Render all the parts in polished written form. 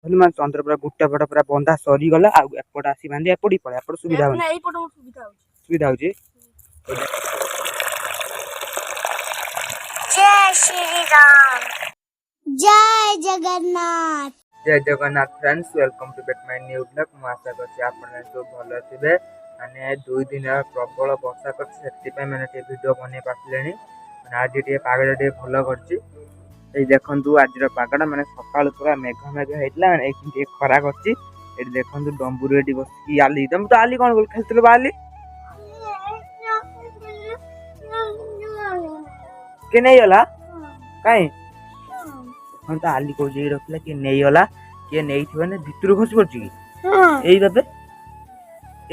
ମାନେ ଚନ୍ଦ୍ରପୁରା ଗୋଟେ ପଟ ପୁରା ବନ୍ଧା ସରିଗଲା ଆଉ ଏପଟ ଆସି ବାନ୍ଧି ଏପଟ ପଳା ଏପଟ ସୁବିଧା ହଉଛି ସୁବିଧା ହଉଛି। जय श्री राम जय जगन्नाथ जय Jagannath friends welcome to back my new blog. मु आशा करछि आपण सब भलो थिबे। माने 2 दिन प्रबल वर्षा करछि सेति पे माने टे वीडियो बने पासलेनी। माने आज टे पागड़ टे भलो करछि। এই দেখন্তু আজর পাগড়া মানে সকাল পুরা মেঘ মেঘ হেইতলা এইখিনি टे খরা করछि। এটি দেখন্তু ডম্বুরে এটি বসকি আলি তুমি তো আলি কোন বল খেলছিল বালি কে নেই গলা কাই हम तो आली को जे रखला के नेई होला के नेई थिबे ने भितर खसी पड़छि की एई बाते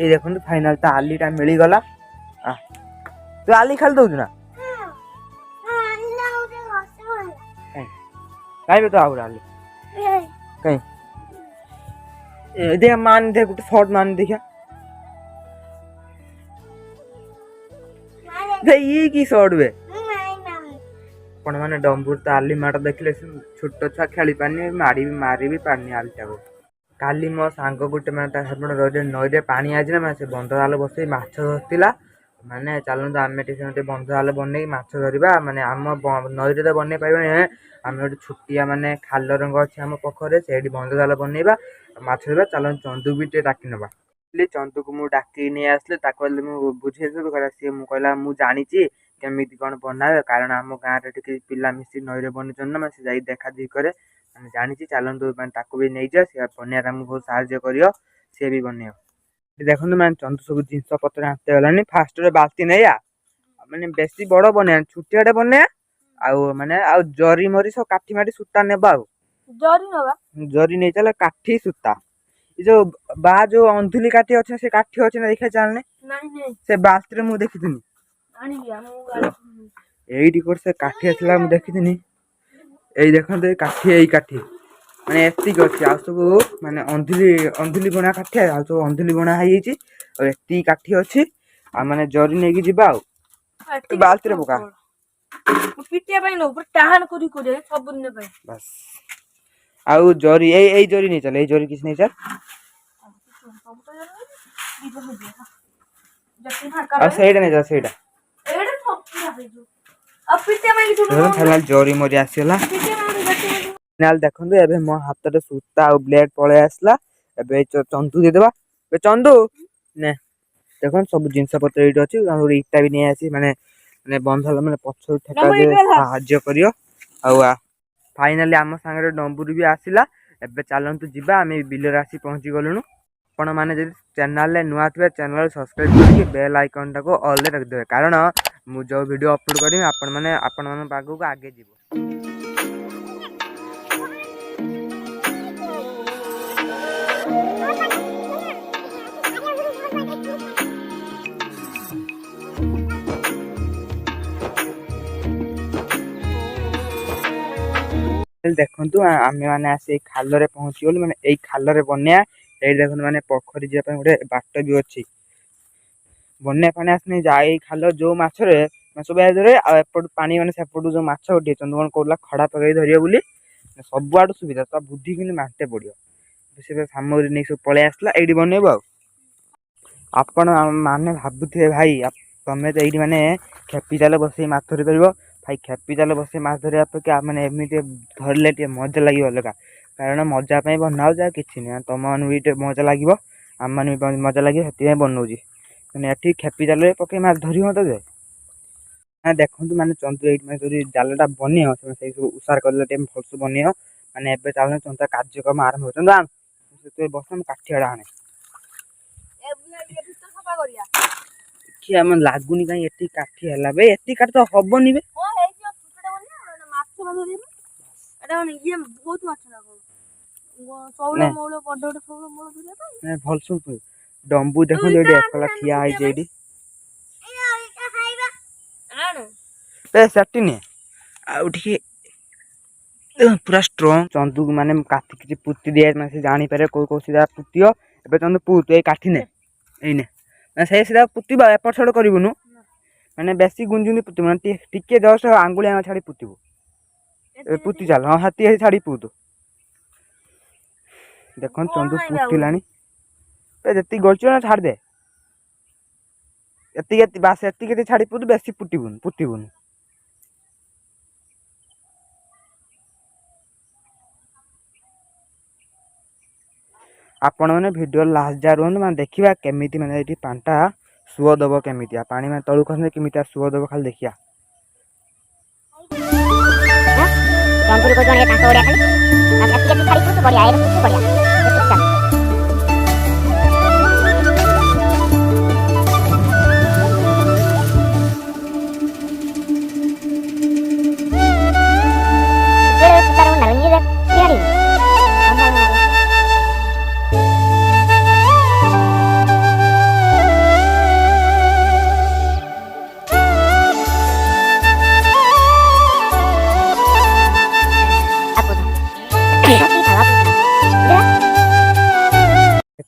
ए देखन तो फाइनल तो आलीटा मिली गला। तो आली खाल दउ ना काई तो आउर आली काई ए दे मान दे गुट शॉट मान देखा दे ई की शॉट बे आपण माने डम्बुर तो आली माड़ देखले छोट छुआ खेली पानी मारी भी पानी आलीटा को काली मो सांग गुटे माने रोजे नईरे पानी आज ना से बंध जाल बसई माछ धरतिला माने चलନ୍ତୁ आमे टे बंध जाल बनै माछ धरिबा माने आम नईरे तो बनै पाइबा आमे गोटे छुटिया माने खाल रंग अछि आम पोखरे सेठी बंध जाल बनैबा माछ धरिबा चलନ୍ତୁ चंदू भी टे डाकी नबा चंदू को मु डाकी नै आसले ताको मु बुझे सी मु कहला मु जानिची केमिति कोन बनावे कारण आम गाँव रे टिके पिला मिसी नईरे बनिचन ना से जाई देखा दी करे माने जानिची चलନ୍ତୁ माने ताको भी नै जा से बनिया हमहु बहुत सहायता करियो से भी बनियो देखନ୍ତୁ माने चंदू सब जिंस पत्र आते गलानी फास्ट रे बाल्टी नै आ माने बेसी बड़ बने छुटियाडे बने आउ माने आउ जरी मरी सब काठी माटी सूता नेबा आउ जरी नै चला काठी सूता ई जो बा जो अंधुली काठी अछि से काठी अछि ना देखा चालने नहीं से बाल्टी रे मु देखिथिनी एइटी कोर से काठी असला मु देखिथिनी एई देखंत ए काठी माने एति अछि आ सब माने अंधुली बना काठी आ सब अंधुली बना हाई छि और एति काठी अछि आ माने जरी नै कि जिबा तो बाल्टी रे पका पिटिया पई न ऊपर टाहन करी सब दिन पई बस आउ जरी एई जरी नै चले एई जरी किछ नै चल आ सेइडा नै जा सेइडा एडा थोपी हाइजो अब पिटिया पई कि फिलहाल जरी मरी आसीला नाल देखंदु एबे मो हाथ रे सूता और ब्लेड पळे आसला एबे चंदू दे देबा ए चंदू ने देखन सब जिंस पत्र एट अछि और इटा भी नै आसी माने माने बंधल माने पछो ठेका दे साहाय्य करियो आ फाइनली आम संगे डम्बुरी भी आसीला एबे चलंतु जिबा आमे बिलर आसी पहुंची गलुनु आपण माने जदि चैनल ले नुआ थिबे चैनल सब्सक्राइब करके बेल आइकन टाको ऑल रे रख देबे कारण मु जो वीडियो अपलोड करिम आपण माने बागु को आगे जीवो देखंतु आमे माने आसे खाल रे पहुंची गलु माने एई खाल रे बन्या एई देखंतु माने पोखरी जे पे गोटे बाट भी अछि बन्या पानी आसने जाई खाल जो माछ रे सब धरे आ एपट पानी माने सेपट जो माछ उठी चंदन कोला खड़ा पकई धरियो बुली सब आडू सुविधा तो बुद्धि कि मानते पड़ियो से सामग्री नै सब पळे आसला एडी बनेबो आपण माने भाबुथे भाई तमे तो एडी माने खेपी जाले बसई माछ धरि परबो भाई खेपी जाले बसई माछ धरिया पे माने एमिते धरले टे मजा लागि अलगा कारण मजा पई बनाउ जा किछि नै तम मन भी मजा लागिवो हम मन भी मजा लागि हेति बनौजी माने एठी खेपी जाले पके माछ धरि होत जे ना देखंतु माने चंदू एट में जरी जालटा बनियो से उसार करले टे फलसु बनियो माने एबे चालने चंदा कार्यक्रम आरंभ हो चंदा से बसम काठियाडा आने ए बुला के भीतर सफा करिया कि हम लागुनी काई एटी काठी हला बे एटी काठ तो हबनी बे ओ हे जे छुटडा बनिया माछ बनियो एटा ये बहुत माछ लागो चौल मौल बडड चौल मौल धरिया नै भलसु डम्बू देखो एडी एकला ठिया आइ जेडी ए सटिनी आ उठी पूरा स्ट्रांग चंदू माने काठी किछि पुति दिया माने से जानि पारे को सीधा पुतियो एबे चंदू पुत ए काठी ने एने ना से सीधा पुतिबा एपट छड करिवनु माने बेसी गुंजुनी पुति माने टिके जस्ट आंगुलिया छाडी पुतिबो ए पुति चाल हां हाथी छाडी पुत देखो चंदू पुटिलानी जेती गलच ना छाड़ दे एति बास एति छाड़ी पुट बेसी पुटिबुन आपण मैंने वीडियो लास्ट जा रुहतु मैं देखा केमी मैंने ये पाटा सुओ दब केमिया पानी मैं तलू खसने केमिया सुओ दब खाली देखिया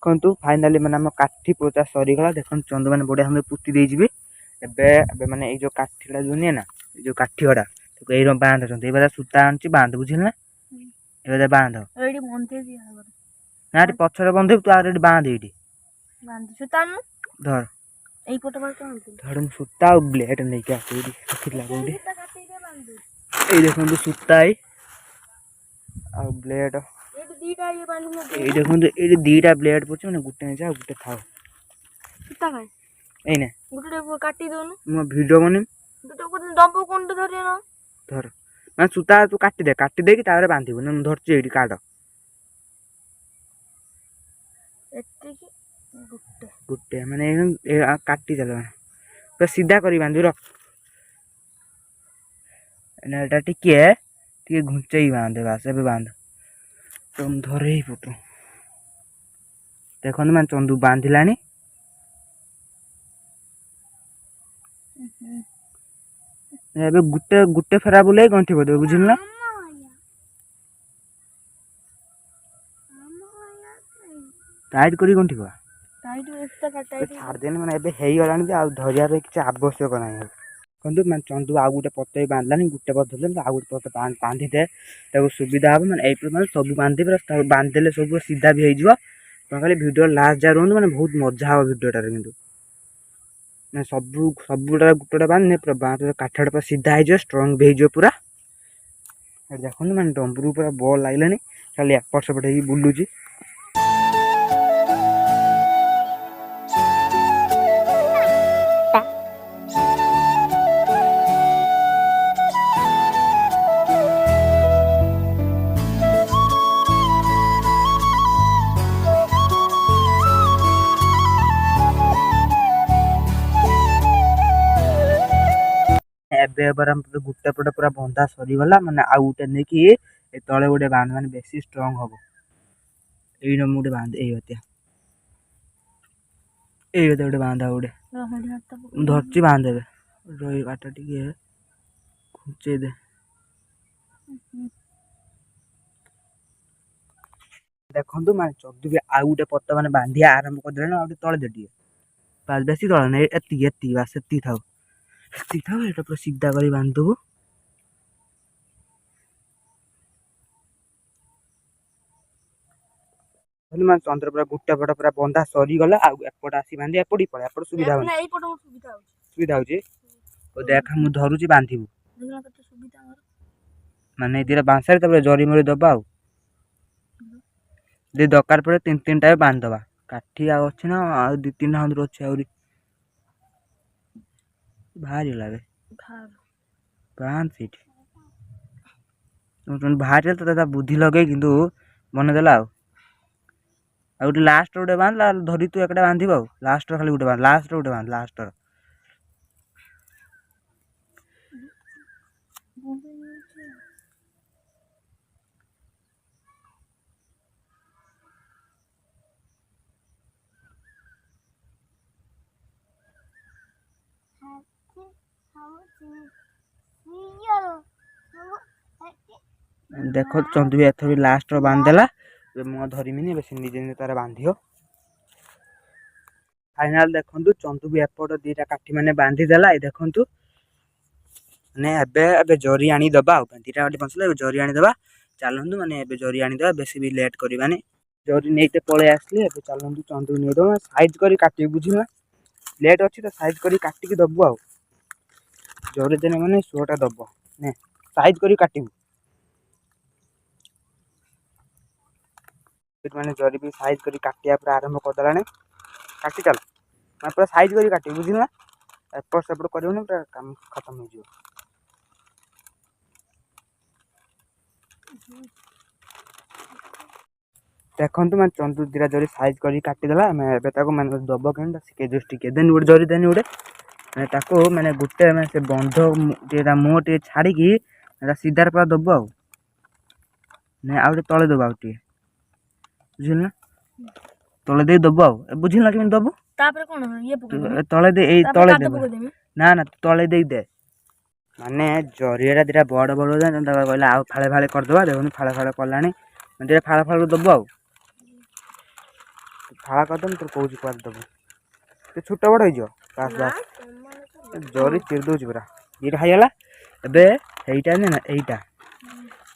देखु फाइनाली मैंने आम काठी पोचा सरीगला देखो चंदू मैंने बढ़िया भाव पुति देबे एबे मैंने ये जो काठीटा जो नहीं ना जो काठी गड़ा ये बांध ये सूता आनी बांध बुझे ना ये बांध ना पछरे बंधे तू आगे बांध ये धर धर सूता ब्लेड नहीं क्या देखो सूता आ ब्लेड ये देखो ये दीटा ब्लेड पड़े मैंने गोटे नहीं जाओ गोटे था मो भिडियो बनी धर मैं सूता तू काटी दे कि बांधबू ना धरची ये काट गोटे मैंने काटी चल पूरा सीधा कर बांधु रख टे घुंचे बांध बास ए बांध तुम धरे ही पुटू देखो मैं चंदू बांधिला गोटे गोटे फेरा बुले गंठी पड़े बुझल ना टाइट करी गंठी को छाड़ देने मैंने धरिया किसी आवश्यक ना कहतु मैं चंदू आउ गोटे पत बांधलानी गोटे पत धरल आउ गोटे पत बांधी दे सुविधा हम मैंने मैंने सब बांधे बांधदेले सब सीधा भी हो खाली भिडियो लास्ट जा रुहतु मैंने बहुत मजा हे भिडियोटार कि मैं सब गोटे गोटे बांधे पूरा बांध काठटा पूरा सीधा हो स्ट्रंग भी हो पूरा देखो मैंने डंबरू पूरा बल लगे खाली एपट सेपट हो बुलूची गोटे पटे पूरा बंधा सरीगला मैंने आउ गोटे नहीं कि तले गोटे बांध मैंने बेसी स्ट्रंग हम ये मुझे बांध ये गोटे बांध गोटे धरची बांध रही काटा टे घुचे दे देखु मैं चंदू भी आउ गोटे पत मैंने बांधिया आरंभ करदे तले दे टे बेसी तले ना एति बास एति था पूरा सीधा कर बांधदेबू मैं चंद्र पूरा गोटे पट पूरा बंधा सरीगला एपट आसी बांधे एपट पड़े एपट सुविधा सुविधा हो देखा मुझे धरुची बांधबू माने दीटा बांसारे जरी मरी दबा दरकार पड़े तीन तीन टाइम बांधदबा काठी अच्छी ना दु तीन हाथ अच्छे आहरी भारी लगे बांध से बाहर तो बुद्धि लगे कि बनदेला गोटे लास्ट गोटे बांध धरी तू एक बांध लास्ट खाली गोटे बांध लास्ट गोटे बांध लास्ट देखो चंदू भी एथर लास्ट बांधदेला मुझे धरमीनि बेस निजे निजे तार बांधियो फाइनाल देखु चंदू भी एपट दीटा काठी मैंने बांधिदेला देखु मैंने एबे जरी आनी दबा दीटा काठी पहुँचला जरी आनी दबा चलतु मैंने जरी आनी दबा बेस भी लेट करवानी जरी नहीं पलि आसली ए चलतु चंदू नहीं दब साइज कर काट बुझल प्लेट अच्छी तो साइज कर काटिकी दबु आ जरी देने मैंने शोटा दब ने साइज कर काटू मैंने जरी भी साइज कर काटिया पूरा आरंभ करदेला काटी चल मैं पूरा साइज कर काटी बुझल एपट सेपट कर पूरा काम खत्म हो देखु मैं चंदू दीटा जरी साइज कर काटिदेला मैंने दब के शिखे जस्ट टिके देन गोटे जरी देनी गोटे मैंने गोटे से बंध मुँह टे छाड़ी सीधार पूरा दब आउ तले दब आउ बुझल ना तले दे दब आ बुझल ना कि दब तले दे तले दे ना ना तले दे दे माने जरिया दीटा बड़ बड़ कहला आउ फाड़े फाड़े करदे देखो फाड़े फाड़े कला दीटा फाड़ा फाड़ दब आ फाड़ा करदे तो कौच कुआ दब छोट बड़ हो बास बास जरी चिर दूसरी पूरा ये खाईगला एबेटा ना एटा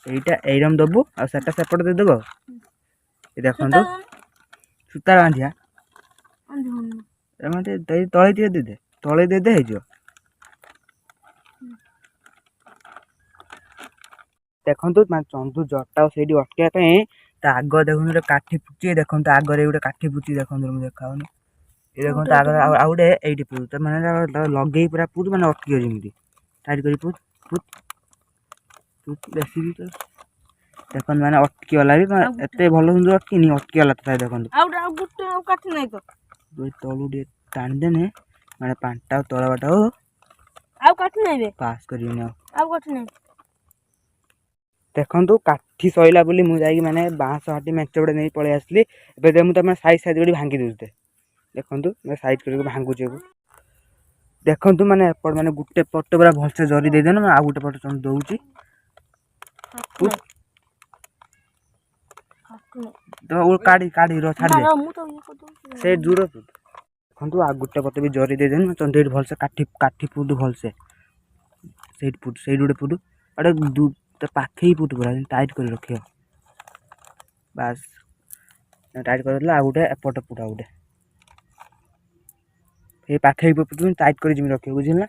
एटा एरम दबु आ सेपट दे देव देखो सूता बांधिया तले टे दे दे तले दे दे देखु चंदू जटा से अटक आग देखो काठी फुची देखो आगे गोटे काठी फुची देखो देखा ये देखो आउ गोटे ये पुर मैंने लगे पूरा पुर मैंने अटकी जमी टाइट कर पुर बेसी भी देखो मैंने अटकी गला भी एत भल सुंदर अटकी अटकी गला तो देखो तलू टे टाणी देने मैंने पांटा तला बाटा पास कर देखु काठी सैला बोली मुझे मैंने बाँस हाटी मेचे गोटे नहीं पलि आसली मुझे साइज साइज कर भांगी दूसरे देखु मैं साइज कर भांगुचे देखु मैंने एपट मैंने गोटे पट पूरा भलसे जरी दे देना आ गोटे पट दौची तो काढ़ी काढ़ी छाड़ी से दूर देखु आ गोटे पट भी जरी दे देना चंदे भलसे काठी काठी पुट भलसे से गोटे पुट गोटे तो पाखे ही पुट पूरा टाइट कर रख बास टाइट कर आ गोटे एपट पुट आ गोटे ये पाखे पुट टाइट कर जिमी रख बुझल ना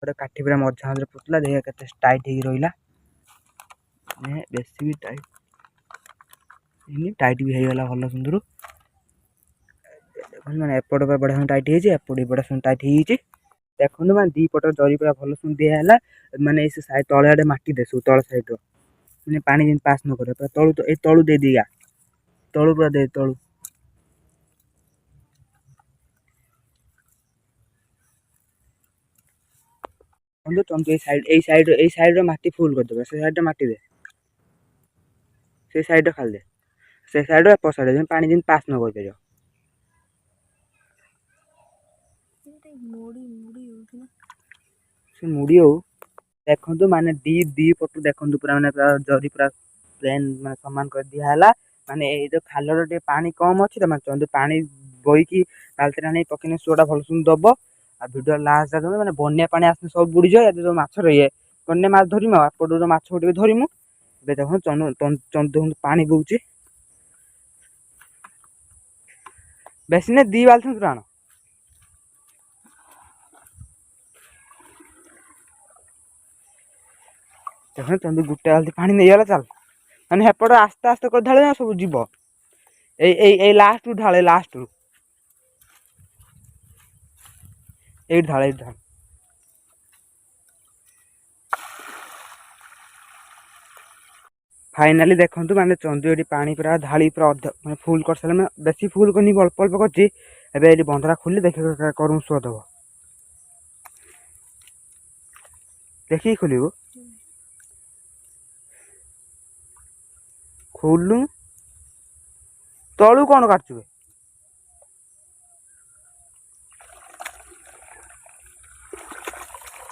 गोटे काठी पूरा मझा मझे पुतला देखा के टाइट हो रहा बेसी भी टाइट भी होगा भल सुंदर मैंने एपट बढ़िया टाइट होपट बड़ा सुन टाइट हो देखो मैं दी पट जरी पूरा भल सुन दिहला मैंने इस साइड तले आड़े माटी दे तल साइड मैंने पानी जेन पास न करे तलू तो तलू दे दिया तलू पूरा दे तलू चंदू साइड माटी फुल करदे से साइड माटी दे से साइड खाली दे से साइड एपट साइड पानी जेन पास न कर पार मुड़ी हो देखु माने दी पटु देखु पूरा मैंने जरी पूरा प्लेन मैंने सामान कर दिहला माने ये खाल टे पानी कम अच्छी तो मैं चंदू पानी बोईकी बाल्टी नहीं पकने सोटा भल सुन दब आ भिडियो लास्ट जाते मैंने बनिया पानी आसने सब बुड़ी जाए जो माछ रही बनिया माछ धरम आपट माछ गोटे धरमु देखो चंदू पानी बोची बेसी नहीं दी बाल्टी तुरा आण देखो चंदू गोटे बाल्टी पानी नहीं गला चल मैंने हेपट आस्ते आस्ते कर ढाले सब जीव ए लास्ट रू ढाले लास्ट रू ये ढाले ढाल फाइनाली देखु मैंने चंदू ये पानी पूरा ढाली पूरा मैं फुल कर सारे बेसी फुल करनी अल्प अल्प कर बंधरा खोल देख कर स्वाद हम देखिए खोलू खोलू तलू कौन काटु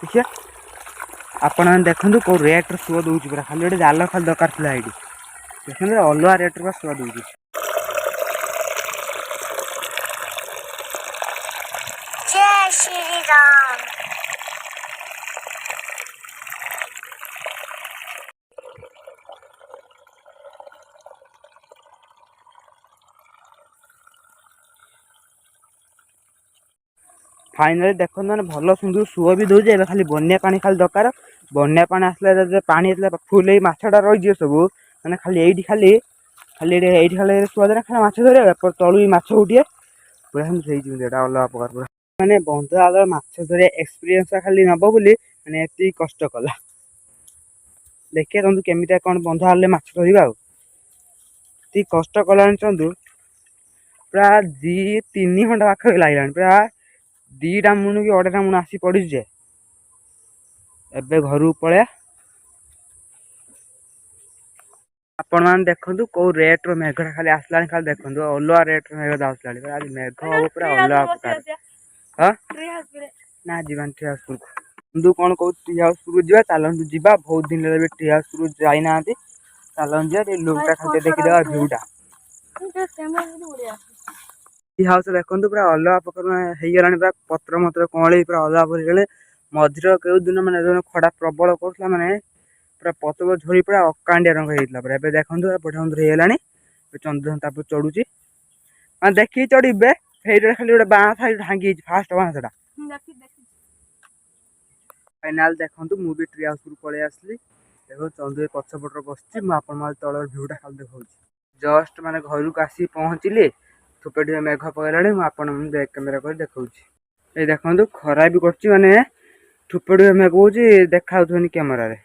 देखिए आपण मैंने देखो कौ रेट शो दूसरी पूरा खाली गोटे जाल खाली दरकार था ये देखते अलग रेट पूरा शो दूसरी जय श्री श्री राम। फाइनाली देखो मैंने भल सुंदर सुअ भी दौजे ए खाली बन्या पानी खाली दरकार बन्या पानी आसला पानी फुल मछटा रही सब मैंने खाली ये खाली खाली खाली सुआ देना खाली माछ धर तलु माछ उठे पूरा अलग प्रकार पूरा मैंने बंध आगे माछ धर एक्सपीरियंस खाली नब बोली मैंने ये कष्ट कला देखिए चंदू केमिटा कौन बंध आगे माछ धरवा ये कष्ट कला चंदू पूरा 2-3 घंटा पाख लगे पूरा 2टा मुण कि 2.5टा मुण आसी पड़ी जे एबे घर पलैया आपण मैंने देखु कौ रेट्र मेघटा खाली आसला खाली देखो अलुआ रेट्र मेघ आसला आज मेघ हम पूरा अलुआ प्रकार हाँ ना जीवान ट्री हाउस को कौन कौ ट्री हाउस को जा चलतु जा बहुत दिन ट्री हाउस को जाना चलतु जा लुकटा खाली देखीदे भ्यूटा ट्री हाउस देखो पूरा अलग प्रकार हो गला पत्र मत्र कौड़ी पूरा अलग पर मझिर कौ दिन मैंने खड़ा प्रबल करा मैंने पूरा पतक झोरी पूरा अकांडिया रंग होता पूरा एवं देखो बढ़िया सुंदर होगलानी चंद्रधन चढ़ुची मैं देखी चढ़े खाली गोटे बाँ साइड भांगी फास्ट बाँसटा फाइनाल देखो मुझे ट्री हाउस को पलि आसली देखो चंदू पछपटर बस तल भ्यूटा खाली देखा जस्ट माने घर को आसी पहुँचली थोपे मेघ पकड़ा मुझे बैक कैमेरा कर देखा ये देखो खरा भी कर माने ठुपे मेघ हो देखा कैमेरारे